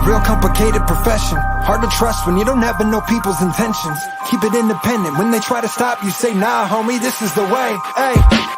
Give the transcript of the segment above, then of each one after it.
real complicated profession. Hard to trust when you don't ever know people's intentions. Keep it independent. When they try to stop you, say, nah, homie, this is the way. Hey,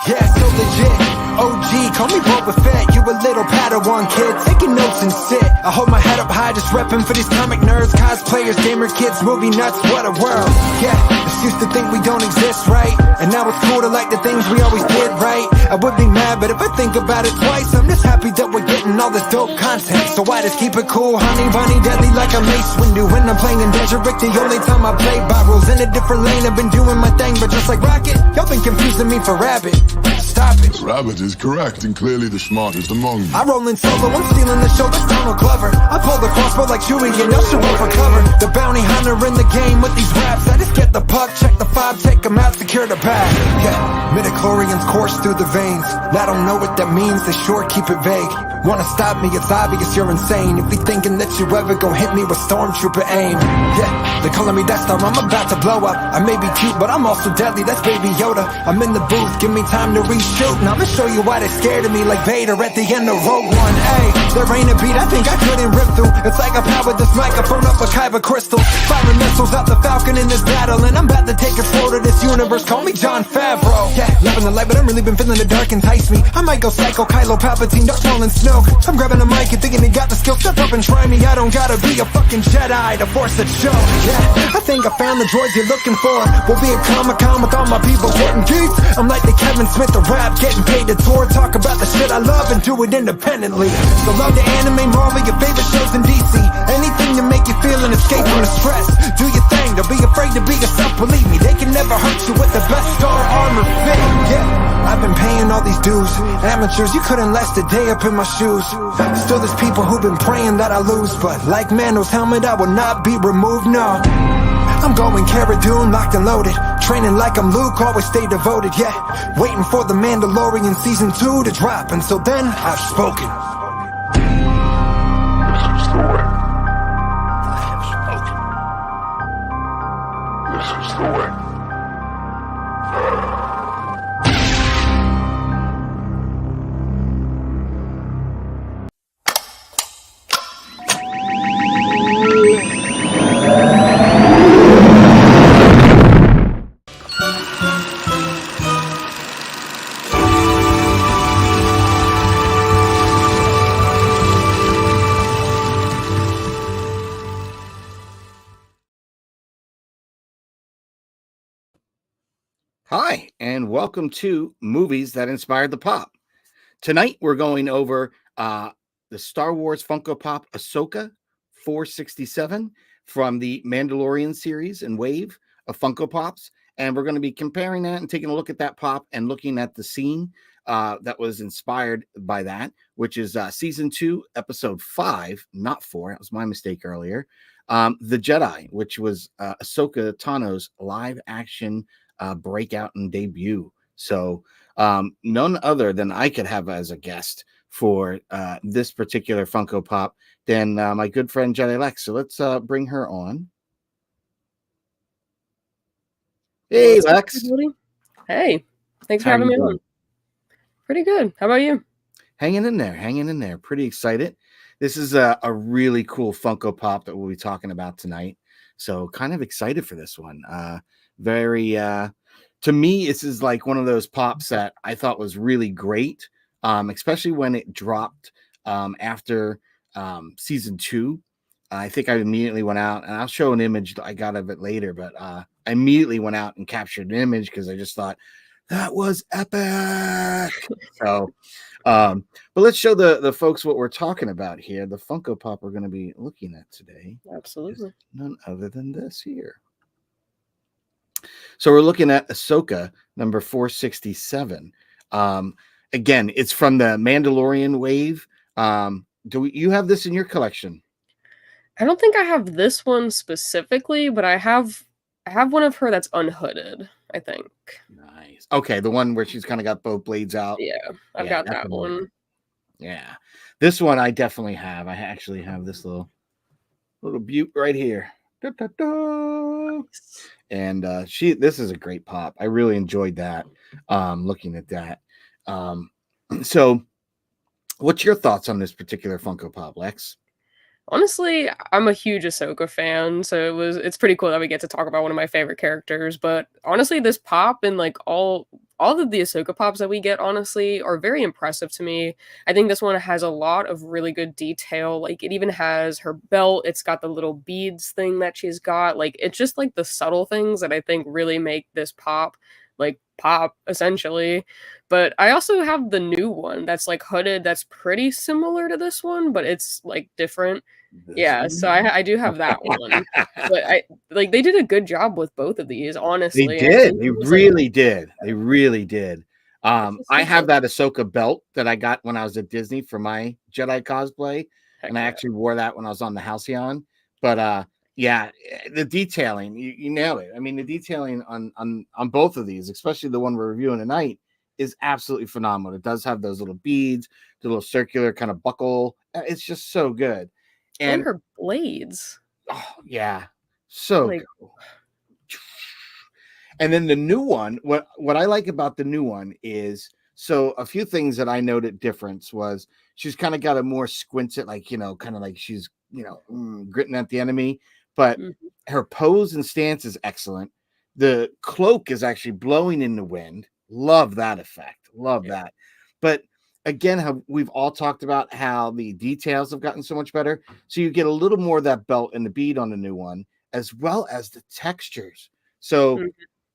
yeah, so legit. OG, call me Boba Fett. You a little Padawan kid, taking notes and sit. I hold my head up high, just repping for these comic nerds, cosplayers, gamer kids, movie nuts, what a world. Yeah, just used to think we don't exist, right? And now it's cool to like the things we always did, right? I would be mad, but if I think about it twice, I'm just happy that we're getting all this dope content. So I just keep it cool, honey bunny, deadly like a Mace Windu. When I'm playing Desert, the only time I play by rules. In a different lane, I've been doing my thing, but just like Rocket, y'all been confusing me for Rabbit. Stop it. Rabbit is correct and clearly the smartest among you. I roll in solo, I'm stealing the show, that's Donald Glover. I pull the crossbow like Chewie and y'all should run for cover. The bounty hunter in the game with these raps. I just get the puck, check the fob, take them out, secure the bag. Yeah, midichlorians course through the veins. I don't know what that means, they sure keep it vague. Wanna stop me, it's obvious you're insane. If you thinking that you ever gon' hit me with stormtrooper aim. Yeah, they calling me Death Star, I'm about to blow up. I may be cute, but I'm also deadly, that's Baby Yoda. I'm in the booth, give me time to reshoot. And I'ma show you why they're scared of me like Vader at the end of Rogue One. Hey, there ain't a beat I think I couldn't rip through. It's like I powered this microphone up with Kyber crystals. Firing missiles out the Falcon in this battle. And I'm about to take us slow to this universe, call me Jon Favreau. Yeah, loving the light, but I'm really been feeling the dark entice me. I might go psycho, Kylo Palpatine, Darth Maul and Snoke. I'm grabbing a mic and thinking he got the skill. Step up and try me, I don't gotta be a fucking Jedi to force a show. Yeah, I think I found the droids you're looking for. We'll be at Comic-Con with all my people getting geeks. I'm like the Kevin Smith of rap, getting paid to tour. Talk about the shit I love and do it independently. So love the anime, Marvel, your favorite shows in DC. Anything to make you feel and escape from the stress. Do your thing, don't be afraid to be yourself. Believe me, they can never hurt you with the best Star Armor fit. Yeah, I've been paying all these dues. Amateurs, you couldn't last a day up in my shoes. Still there's people who've been praying that I lose, but like Mando's helmet, I will not be removed, no. I'm going Cara Dune, locked and loaded. Training like I'm Luke, always stay devoted, yeah. Waiting for the Mandalorian season 2 to drop. Until then, I've spoken. This is the way. I have spoken. This is the way. Hi, and welcome to Movies That Inspired the Pop. Tonight, we're going over the Star Wars Funko Pop Ahsoka 467 from the Mandalorian series and wave of Funko Pops. And we're going to be comparing that and taking a look at that pop and looking at the scene that was inspired by that, which is Season 2, Episode 5, not 4. That was my mistake earlier. The Jedi, which was Ahsoka Tano's live-action breakout and debut. So none other than I could have as a guest for this particular Funko Pop than my good friend Jedi Lex. So let's bring her on. Hey, Lex. Hey, thanks for having me on. Pretty good. How about you? Hanging in there. Pretty excited. This is a really cool Funko Pop that we'll be talking about tonight. So kind of excited for this one. Very to me, this is like one of those pops that I thought was really great, especially when it dropped after season 2. I think I immediately went out, and I'll show an image I got of it later, but I immediately went out and captured an image because I just thought that was epic. So but let's show the folks what we're talking about here. The Funko Pop we're going to be looking at today. Absolutely. None other than this here. So we're looking at Ahsoka number 467. Again, it's from the Mandalorian wave. Do you have this in your collection? I don't think I have this one specifically, but I have one of her that's unhooded, I think. Nice. Okay, the one where she's kind of got both blades out. Yeah, I've got that one. Yeah. This one I definitely have. I actually have this little beaut right here. Da, da, da. And this is a great pop. I really enjoyed that. Looking at that. So what's your thoughts on this particular Funko Pop, Lex? Honestly, I'm a huge Ahsoka fan, so it's pretty cool that we get to talk about one of my favorite characters. But honestly, this pop and like all of the Ahsoka pops that we get, honestly, are very impressive to me. I think this one has a lot of really good detail. Like it even has her belt. It's got the little beads thing that she's got. Like it's just like the subtle things that I think really make this pop like pop essentially. But I also have the new one that's like hooded that's pretty similar to this one, but it's like different. This Yeah, so one? I do have that one, but I like, they did a good job with both of these, They honestly, and I did. think They it was, like really did. They really did. it's just I such have a that Ahsoka belt that I got when I was at Disney for my Jedi cosplay, heck and I yeah. actually wore that when I was on the Halcyon. But yeah, the detailing, you nail it. I mean, the detailing on both of these, especially the one we're reviewing tonight, is absolutely phenomenal. It does have those little beads, the little circular kind of buckle. It's just so good. And And her blades, oh yeah, so like good. And then the new one, what I like about the new one is so a few things that I noted difference was she's kind of got a more squinted, like kind of like she's gritting at the enemy, but mhm, her pose and stance is excellent. The cloak is actually blowing in the wind. Love that effect. Love yeah, that. But again, how we've all talked about how the details have gotten so much better. So you get a little more of that belt and the bead on the new one, as well as the textures. So mhm,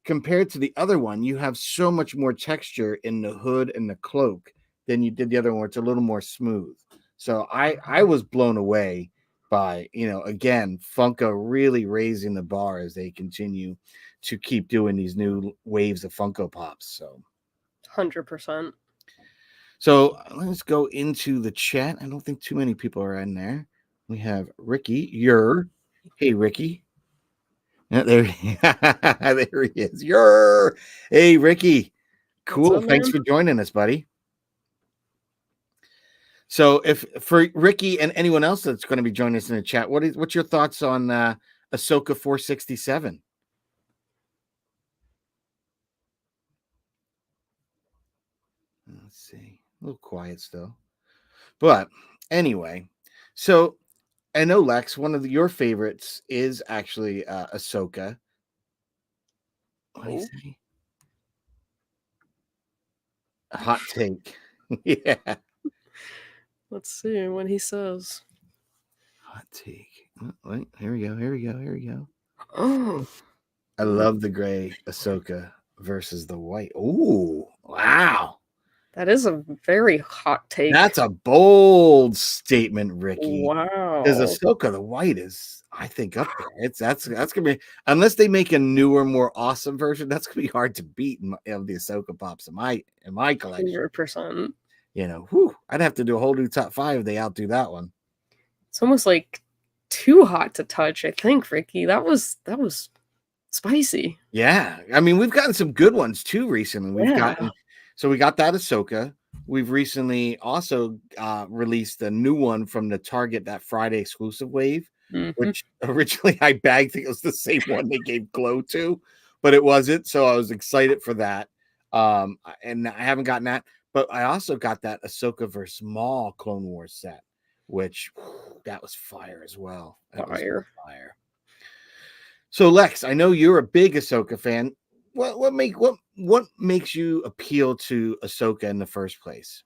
compared to the other one, you have so much more texture in the hood and the cloak than you did the other one, where it's a little more smooth. So I was blown away by again Funko really raising the bar as they continue to keep doing these new waves of Funko Pops. So 100%. let's go into the chat. I don't think too many people are in there. We have Ricky. Hey Ricky. Yeah, there, there he is. Hey Ricky. What's Cool. up, Thanks man? for joining us, buddy. So, if for Ricky and anyone else that's going to be joining us in the chat, what's your thoughts on Ahsoka 467? Let's see. A little quiet still. But anyway, so I know Lex, one of your favorites is actually Ahsoka. What do you Oh, say? A hot take. Yeah, let's see what he says. hot take. Oh, wait, here we go. Here we go. Here we go. Oh, I love the gray Ahsoka versus the white. Ooh, wow. that is a very hot take. That's a bold statement, Ricky. Because Wow. Ahsoka the White is, I think, up there. That's gonna be unless they make a newer, more awesome version. That's gonna be hard to beat of the Ahsoka pops in my collection. 100%. I'd have to do a whole new top five if they outdo that one. It's almost like too hot to touch, I think, Ricky. That was spicy. Yeah, I mean, we've gotten some good ones too recently. Yeah. We got that Ahsoka. We've recently also released a new one from the Target, that Friday exclusive wave, Mhm. which originally I bagged. It was the same one they gave Glow to, but it wasn't. So I was excited for that. And I haven't gotten that, but I also got that Ahsoka versus Maul Clone Wars set, which that was fire as well. That was Fire. fire. So Lex, I know you're a big Ahsoka fan. What makes you appeal to Ahsoka in the first place?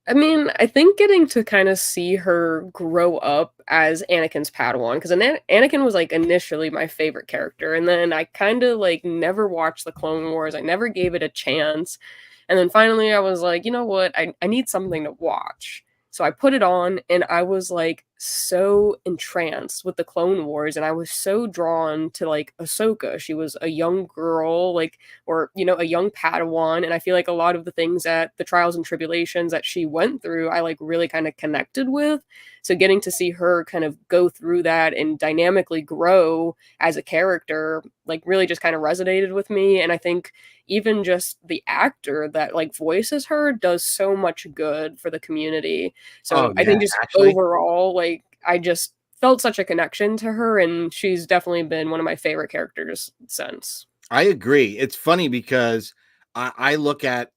I mean, I think getting to kind of see her grow up as Anakin's Padawan, because Anakin was like initially my favorite character, and then I kind of like never watched the Clone Wars. I never gave it a chance, and then finally I was like, you know what? I need something to watch. So I put it on, and I was like so entranced with the Clone Wars, and I was so drawn to like Ahsoka. She was a young girl, like, or a young Padawan, and I feel like a lot of the things that the trials and tribulations that she went through I like really kind of connected with. So getting to see her kind of go through that and dynamically grow as a character like really just kind of resonated with me. And I think even just the actor that like voices her does so much good for the community. Oh So I yeah, think just actually, overall, like, I just felt such a connection to her, and she's definitely been one of my favorite characters since. I agree. It's funny because I look at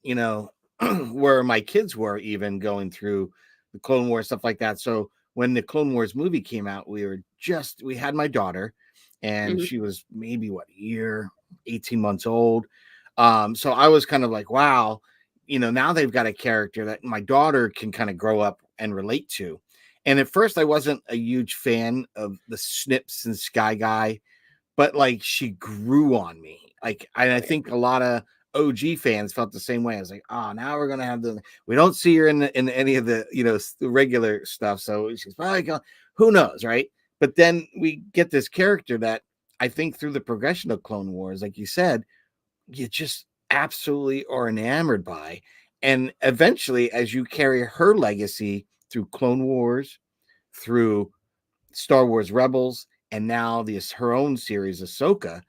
where my kids were even going through the Clone War stuff like that. So when the Clone Wars movie came out, we had my daughter, and she was maybe a year, 18 months old. So I was kind of like, wow, now they've got a character that my daughter can kind of grow up and relate to. And at first I wasn't a huge fan of the Snips and Sky Guy, but like she grew on me. Like, I think a lot of OG fans felt the same way. I was like, oh, now we're gonna have we don't see her in any of the the regular stuff, so she's probably going, who knows, right? But then we get this character that I think through the progression of Clone Wars, like you said, you just absolutely are enamored by. And eventually, as you carry her legacy through Clone Wars, through Star Wars Rebels, and now her own series, Ahsoka,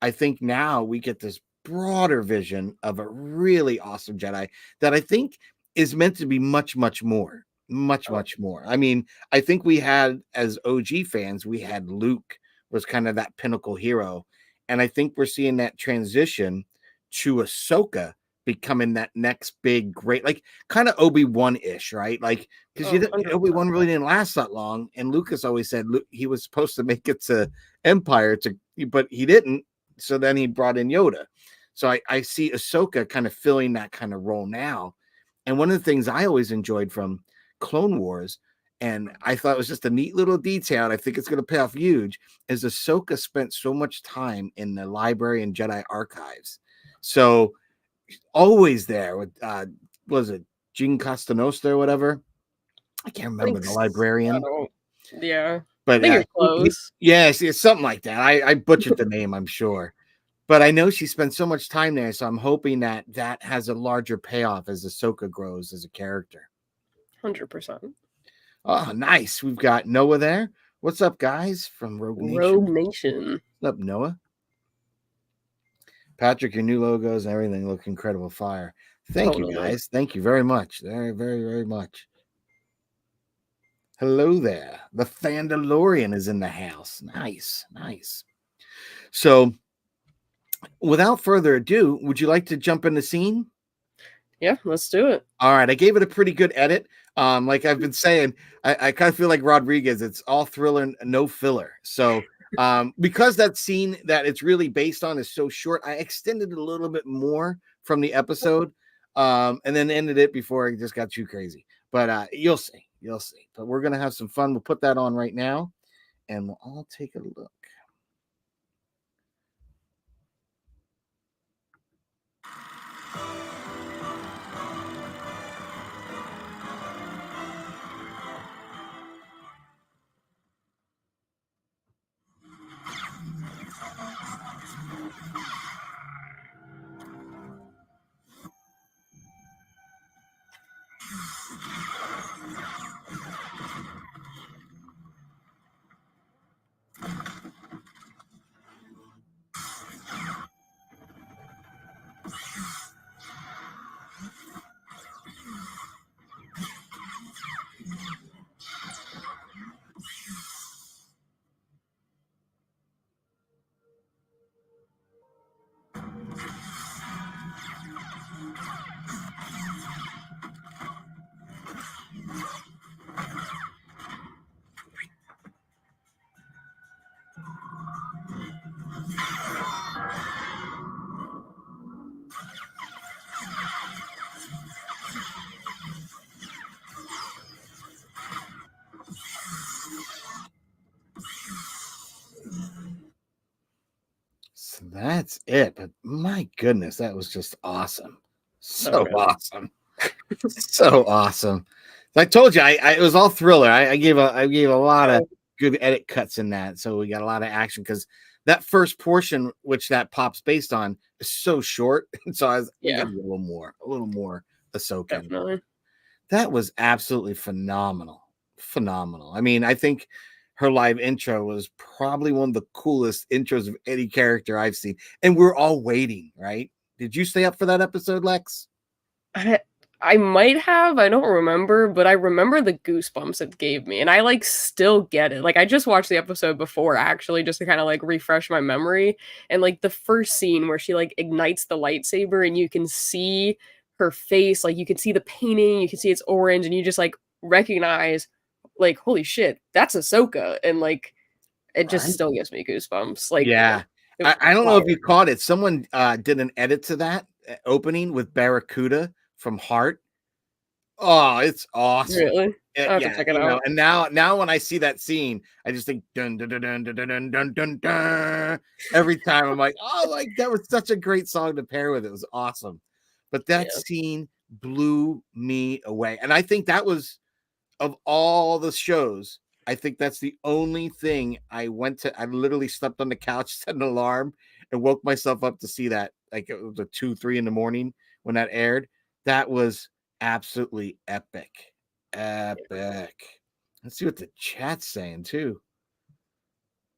I think now we get this broader vision of a really awesome Jedi that I think is meant to be much, much more. Much more. I mean, I think we had, as OG fans, we had Luke was kind of that pinnacle hero. And I think we're seeing that transition to Ahsoka becoming that next big, great, like kind of Obi-Wan-ish, right? Like, because Obi-Wan really didn't last that long. And Lucas always said he was supposed to make it to Empire, but he didn't. So then he brought in Yoda. So I see Ahsoka kind of filling that kind of role now. And one of the things I always enjoyed from Clone Wars, and I thought it was just a neat little detail, and I think it's going to pay off huge, is Ahsoka spent so much time in the library and Jedi archives. So always there with was it Gene Costaноsta or whatever? I can't remember the librarian. Yeah, but I think you're close. Yes, it's something like that. I butchered the name, I'm sure, but I know she spent so much time there. So I'm hoping that has a larger payoff as Ahsoka grows as a character. 100%. Oh, nice. We've got Noah there. What's up, guys, from Rogue Nation? What's up, Noah? Patrick, your new logos and everything look incredible fire. Thank you, guys. Thank you very much. Very, very, very much. Hello there. The Mandalorian is in the house. Nice. So, without further ado, would you like to jump in the scene? Yeah, let's do it. All right. I gave it a pretty good edit. Like I've been saying, I kind of feel like Rodriguez. It's all thriller, no filler. So, because that scene that it's really based on is so short, I extended it a little bit more from the episode, and then ended it before it just got too crazy. But you'll see. But we're gonna have some fun. We'll put that on right now, and we'll all take a look. So that's it. But my goodness, that was just awesome. So awesome. So awesome. I told you, it was all thriller. I gave a lot of good edit cuts in that. So we got a lot of action because that first portion, which that pop's based on, is so short. So I was a little more Ahsoka. Definitely. That was absolutely phenomenal. I mean, I think her live intro was probably one of the coolest intros of any character I've seen. And we're all waiting, right? Did you stay up for that episode, Lex? I might have, I don't remember, but I remember the goosebumps it gave me, and I still get it. I just watched the episode before, actually, just to kind of refresh my memory, and the first scene where she ignites the lightsaber and you can see her face, you can see the painting, you can see it's orange, and you just recognize, like, holy shit, that's Ahsoka, and like it just Right? still gives me goosebumps. Like, Yeah. it was I don't know if fire. you caught it. Someone did an edit to that opening with Barracuda from Heart. Oh, it's awesome. Really, I have to Yeah, check it out. and now when I see that scene, I just think dun dun dun dun dun dun dun dun dun dun. Every time I'm like, oh, like that was such a great song to pair with. It was awesome. But that Yeah, scene blew me away. And I think that was of all the shows, I think that's the only thing I literally slept on the couch, set an alarm, and woke myself up to see that. Like it was a 2, 3 in the morning when that aired. That was absolutely epic. Epic. Let's see what the chat's saying too.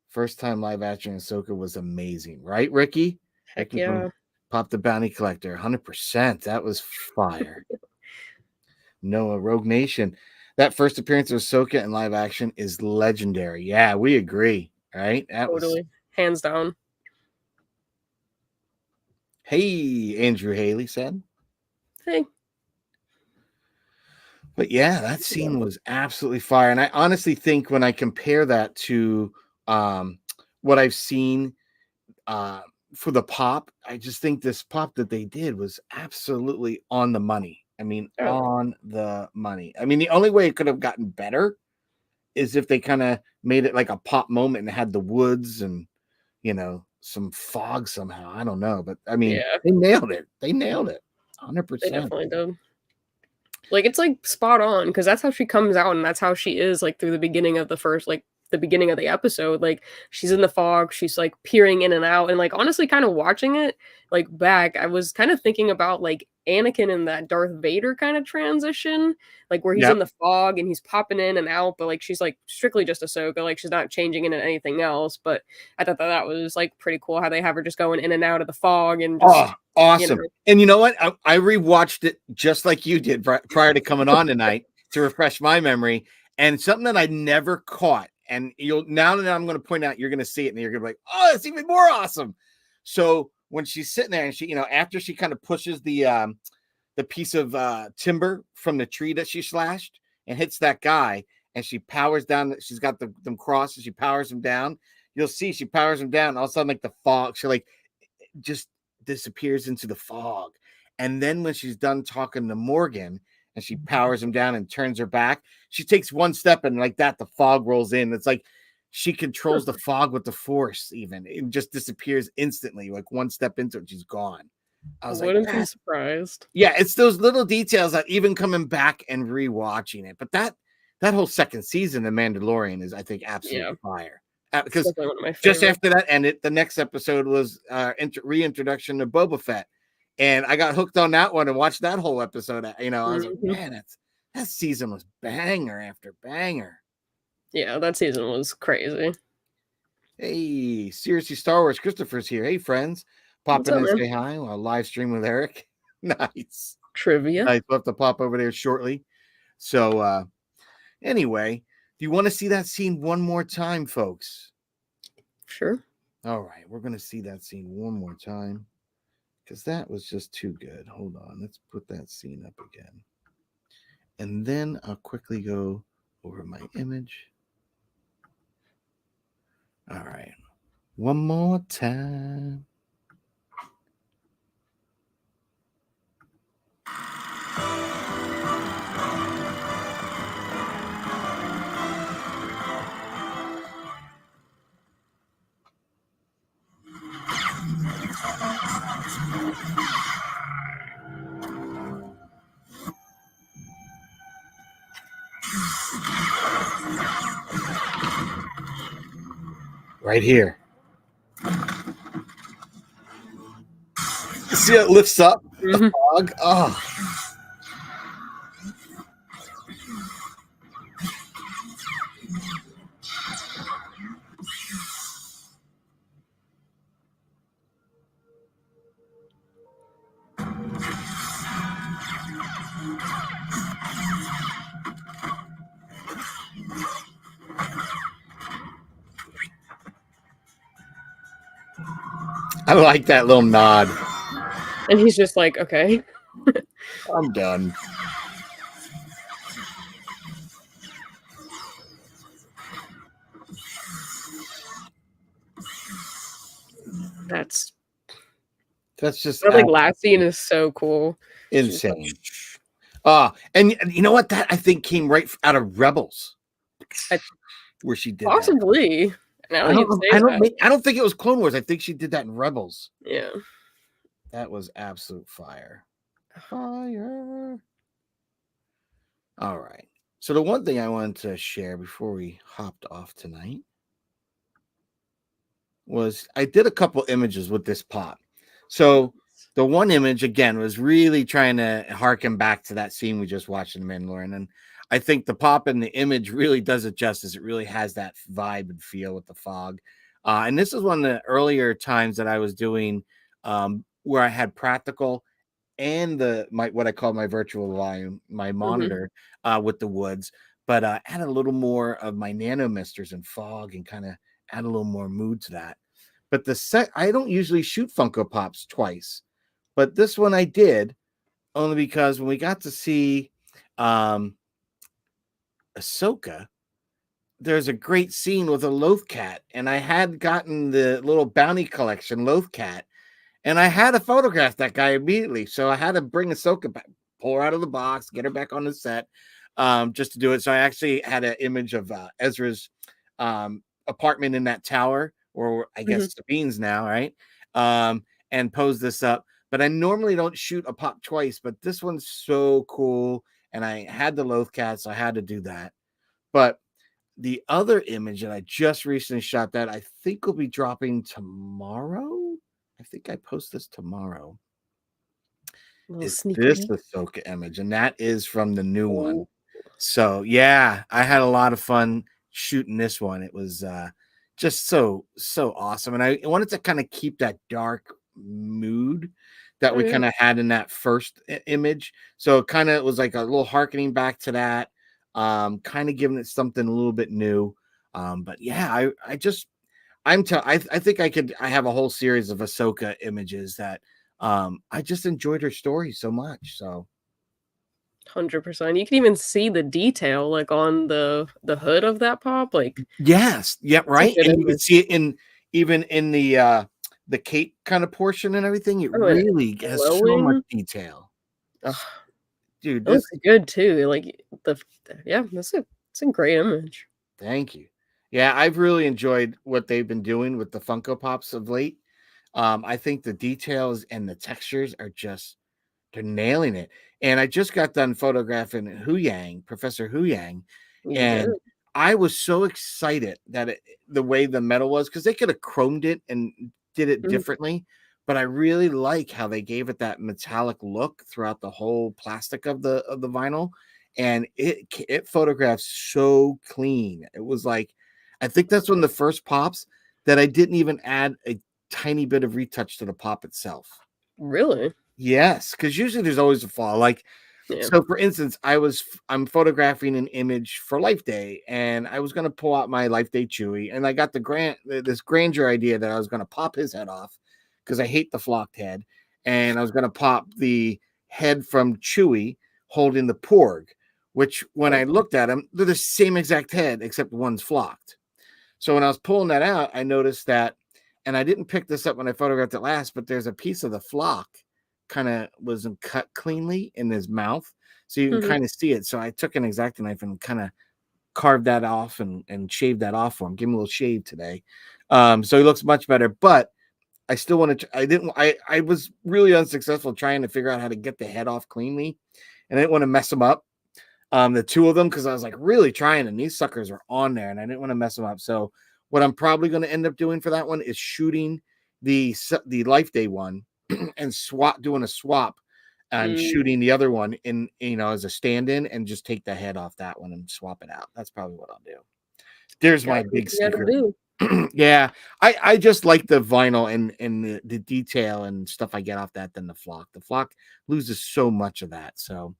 First time live action Ahsoka was amazing, right, Ricky? heck Ricky from yeah. Pop the Bounty Collector, 100%. That was fire. Noah, Rogue Nation. That first appearance of Ahsoka in live action is legendary. Yeah, we agree. Right? That was Totally, hands down. hey, Andrew Haley said. Hey, But yeah, that scene was absolutely fire. And I honestly think when I compare that to what I've seen for the pop, I just think this pop that they did was absolutely on the money. I mean, oh, on the money. I mean, the only way it could have gotten better is if they kind of made it like a pop moment and had the woods and some fog somehow. I don't know, but I mean, yeah, they nailed it. They nailed it, they 100%. definitely did. Like, it's like spot on because that's how she comes out, and that's how she is like through the beginning of the beginning of the episode. Like, she's in the fog, she's like peering in and out, and like honestly, kind of watching it like back, I was kind of thinking about like Anakin in that Darth Vader kind of transition, like where he's Yep. in the fog and he's popping in and out, but like she's like strictly just Ahsoka, like she's not changing into anything else. But I thought that was like pretty cool how they have her just going in and out of the fog and just Oh, awesome. know. And you know what? I rewatched it just like you did prior to coming on tonight to refresh my memory. And something that I never caught. And now that I'm going to point out, you're going to see it and you're going to be like, oh, it's even more awesome. So when she's sitting there and she, after she kind of pushes the piece of timber from the tree that she slashed and hits that guy and she powers down, she's got them crosses, she powers him down. You'll see she powers him down. All of a sudden, like the fog, she like just disappears into the fog. And then when she's done talking to Morgan and she powers him down and turns her back, she takes one step and like that, the fog rolls in. It's like she controls the fog with the force, even. It just disappears instantly. Like one step into it, she's gone. I was Wouldn't like, be surprised. yeah, it's those little details that even coming back and rewatching it. But that whole second season of Mandalorian is, I think, absolutely fire. Because Definitely one of my just favorites. after that ended, the next episode was reintroduction of Boba Fett. And I got hooked on that one and watched that whole episode. I was like, man, that season was banger after banger. Yeah, that season was crazy. Hey, seriously, Star Wars Christopher's here. Hey, friends. Pop What's in up, and man? say hi while live stream with Eric. Nice. Trivia. Nice. We'll have to pop over there shortly. So, anyway, do you want to see that scene one more time, folks? Sure. All right, we're going to see that scene one more time because that was just too good. Hold on. Let's put that scene up again. And then I'll quickly go over my image. All right. One more time. Right here. See how it lifts up the fog? Oh. I like that little nod. And he's just like, okay. I'm done. That's just that, like, last scene is so cool. She's like, insane. And you know what? That I think came right out of Rebels, I- where she did that. possibly. Now that you say that. I don't think it was Clone Wars. I think she did that in Rebels. Yeah. That was absolute fire. Fire. All right. So the one thing I wanted to share before we hopped off tonight was I did a couple images with this pop. So the one image again was really trying to harken back to that scene we just watched in The Mandalorian, and I think the pop in the image really does it justice. It really has that vibe and feel with the fog. And this is one of the earlier times that I was doing where I had practical and what I call my virtual volume, my monitor with the woods, but add a little more of my nano misters and fog and kind of add a little more mood to that. But I don't usually shoot Funko Pops twice, but this one I did only because when we got to see Ahsoka, there's a great scene with a Loth Cat, and I had gotten the little bounty collection Loth Cat, and I had to photograph that guy immediately. So I had to bring Ahsoka back, pull her out of the box, get her back on the set, just to do it. So I actually had an image of Ezra's apartment in that tower, or I guess Sabine's now, right? And pose this up. But I normally don't shoot a pop twice, but this one's so cool. And I had the Loth Cat, so I had to do that. But the other image that I just recently shot that I think will be dropping tomorrow. I think I post this tomorrow. Is this Ahsoka image, and that is from the new one. So yeah, I had a lot of fun shooting this one. It was just so awesome, and I wanted to kind of keep that dark mood that we kind of had in that first image. So it kind of was like a little harkening back to that, kind of giving it something a little bit new. But yeah, I think I have a whole series of Ahsoka images that I just enjoyed her story so much. So 100%. You can even see the detail like on the hood of that pop. Like, yes, yeah, right. And you can image. see it even in the cape kind of portion and everything. It really has so much detail. Dude, It looks good too. Like it's a great image. Thank you. Yeah, I've really enjoyed what they've been doing with the Funko Pops of late. I think the details and the textures are they're nailing it. And I just got done photographing Professor Hu Yang, and I was so excited that the way the metal was, because they could have chromed it and did it differently, but I really like how they gave it that metallic look throughout the whole plastic of the vinyl, and it photographs so clean. It was like, I think that's one of the first pops that I didn't even add a tiny bit of retouch to the pop itself. Really? Yes, because usually there's always a flaw. Like, so for instance, I'm photographing an image for Life Day, and I was going to pull out my Life Day Chewy, and I got this grandeur idea that I was going to pop his head off because I hate the flocked head, and I was going to pop the head from Chewy holding the porg, which when I looked at them, they're the same exact head except one's flocked. So when I was pulling that out, I noticed that, and I didn't pick this up when I photographed it last, but there's a piece of the flock kind of wasn't cut cleanly in his mouth, so you can kind of see it. So I took an X-Acto knife and kind of carved that off and shaved that off for him. Give him a little shave today, so he looks much better. But I still wanted to. I was really unsuccessful trying to figure out how to get the head off cleanly, and I didn't want to mess them up. The two of them, because I was like really trying, and these suckers are on there, and I didn't want to mess them up. So what I'm probably going to end up doing for that one is shooting the Life Day one and doing a swap and shooting the other one in, as a stand-in, and just take the head off that one and swap it out. That's probably what I'll do. There's my big secret. Yeah, I just like the vinyl and the detail and stuff I get off that than the flock. The flock loses so much of that. So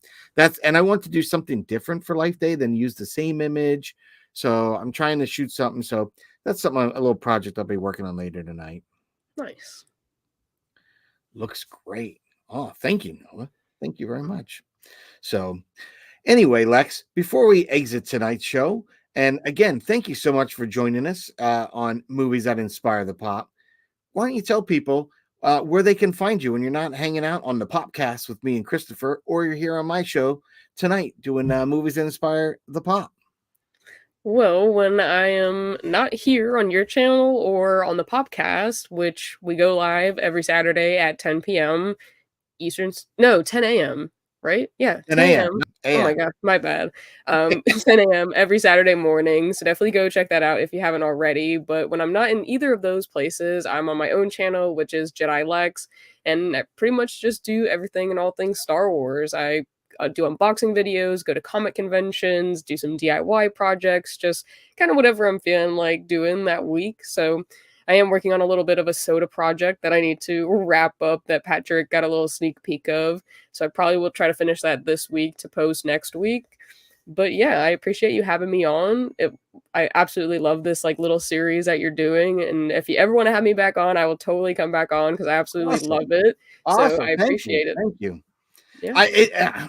and I want to do something different for Life Day than use the same image. So I'm trying to shoot something. So that's a little project I'll be working on later tonight. Nice. Looks great. Oh, thank you, Noah. Thank you very much. So anyway, Lex, before we exit tonight's show, And again, thank you so much for joining us on Movies That Inspire the Pop. Why don't you tell people where they can find you when you're not hanging out on the Popcast with me and Christopher, or you're here on my show tonight doing Movies That Inspire the Pop? Well, when I am not here on your channel or on the Popcast, which we go live every Saturday at 10 p.m. Eastern, no, 10 a.m., right? Yeah, 10 10 a.m. a.m. Oh my a.m. God, my bad. 10 a.m. every Saturday morning. So definitely go check that out if you haven't already. But when I'm not in either of those places, I'm on my own channel, which is Jedi Lex, and I pretty much just do everything and all things Star Wars. I do unboxing videos, go to comic conventions, do some DIY projects, just kind of whatever I'm feeling like doing that week. So I am working on a little bit of a soda project that I need to wrap up that Patrick got a little sneak peek of. So I probably will try to finish that this week to post next week. But yeah, I appreciate you having me on. I absolutely love this like little series that you're doing. And if you ever want to have me back on, I will totally come back on because I absolutely Awesome. love it. So Awesome. I Thank you. appreciate it. Thank you. Yeah.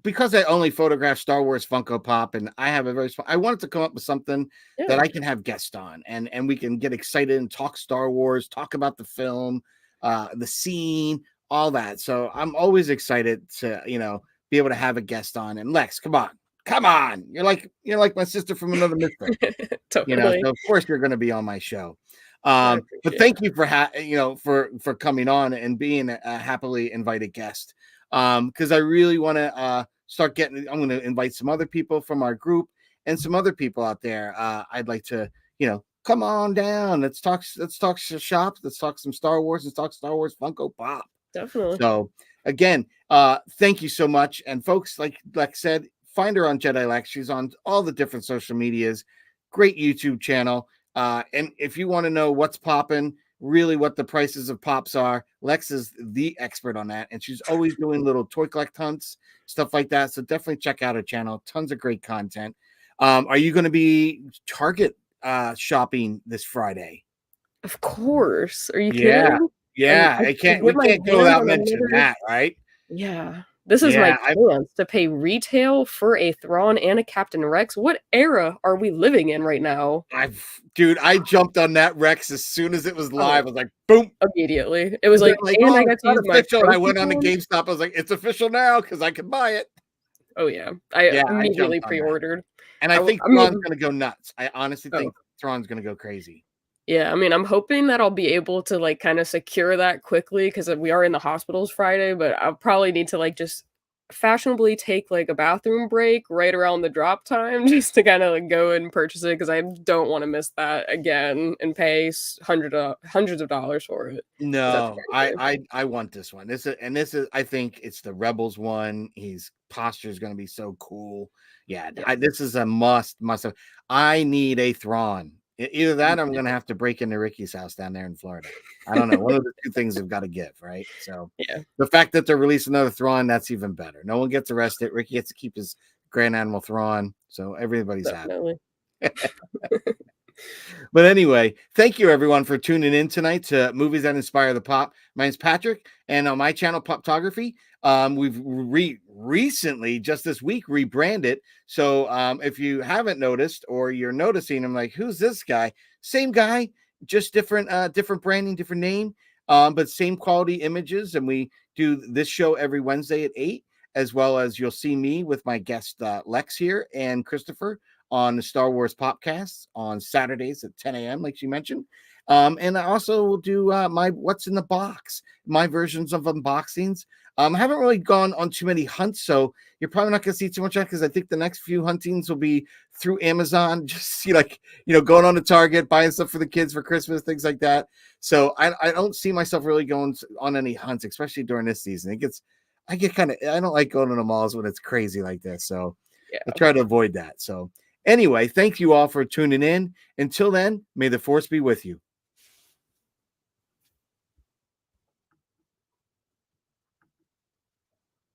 Because I only photograph Star Wars Funko Pop, and I have a I wanted to come up with something that Yeah. I can have guests on, and we can get excited and talk Star Wars, talk about the film, the scene, all that. So I'm always excited to be able to have a guest on. And Lex, come on, you're like my sister from another mister. Totally. So of course you're going to be on my show. I But appreciate thank it. you for coming on and being a happily invited guest. Because I really want to I'm going to invite some other people from our group and some other people out there. I'd like to, come on down. Let's talk shop. Let's talk some Star Wars. Let's talk Star Wars Funko Pop. Definitely. So again, thank you so much. And folks, like Lex said, find her on Jedi Lex. She's on all the different social medias. Great YouTube channel. And if you want to know what's popping, really what the prices of pops are, Lex is the expert on that. And she's always doing little toy collect hunts, stuff like that. So definitely check out her channel. Tons of great content. Are you going to be Target shopping this Friday? Of course. Are you Yeah. kidding? Yeah. I can We get my can't go hands without on mentioning another. that, right? Yeah. This is my Yeah, chance to pay retail for a Thrawn and a Captain Rex. What era are we living in right now? I jumped on that Rex as soon as it was live. Oh, I was like, boom. immediately. It was They're like, like, and oh, I it's got to not use my official. And I went on to coupon. GameStop. I was like, it's official now because I can buy it. Oh yeah. I Yeah, I immediately jumped on that. pre-ordered. And I think I Thrawn's mean, going to go nuts. I honestly oh. think Thrawn's going to go crazy. Yeah, I mean, I'm hoping that I'll be able to like kind of secure that quickly because we are in the hospitals Friday, but I'll probably need to like just fashionably take like a bathroom break right around the drop time just to kind of like go and purchase it because I don't want to miss that again and pay hundreds of dollars for it. 'Cause that's No, crazy. I want this one. This is I think it's the Rebels one. His posture is going to be so cool. Yeah, Yeah. this is a must have. I need a Thrawn. Either that, or I'm going to have to break into Ricky's house down there in Florida. I don't know. One of the two things have got to give, right? So Yeah, the fact that they're releasing another Thrawn, that's even better. No one gets arrested. Ricky gets to keep his Grand Admiral Thrawn, so everybody's happy. definitely. But anyway, thank you everyone for tuning in tonight to Movies That Inspire the Pop. My name's Patrick, and on my channel, Poptography, we've recently, just this week, rebranded. So if you haven't noticed or you're noticing, I'm like, who's this guy? Same guy, just different branding, different name, but same quality images. And we do this show every Wednesday at 8, as well as you'll see me with my guest Lex here and Christopher on the Star Wars Popcast on Saturdays at 10 a.m., like you mentioned. And I also will do my What's in the Box, my versions of unboxings. I haven't really gone on too many hunts, so you're probably not going to see too much of that because I think the next few huntings will be through Amazon, just see going on to Target, buying stuff for the kids for Christmas, things like that. So I don't see myself really going on any hunts, especially during this season. I don't like going to the malls when it's crazy like this. So Yeah. I try to avoid that. So anyway, thank you all for tuning in. Until then, may the force be with you.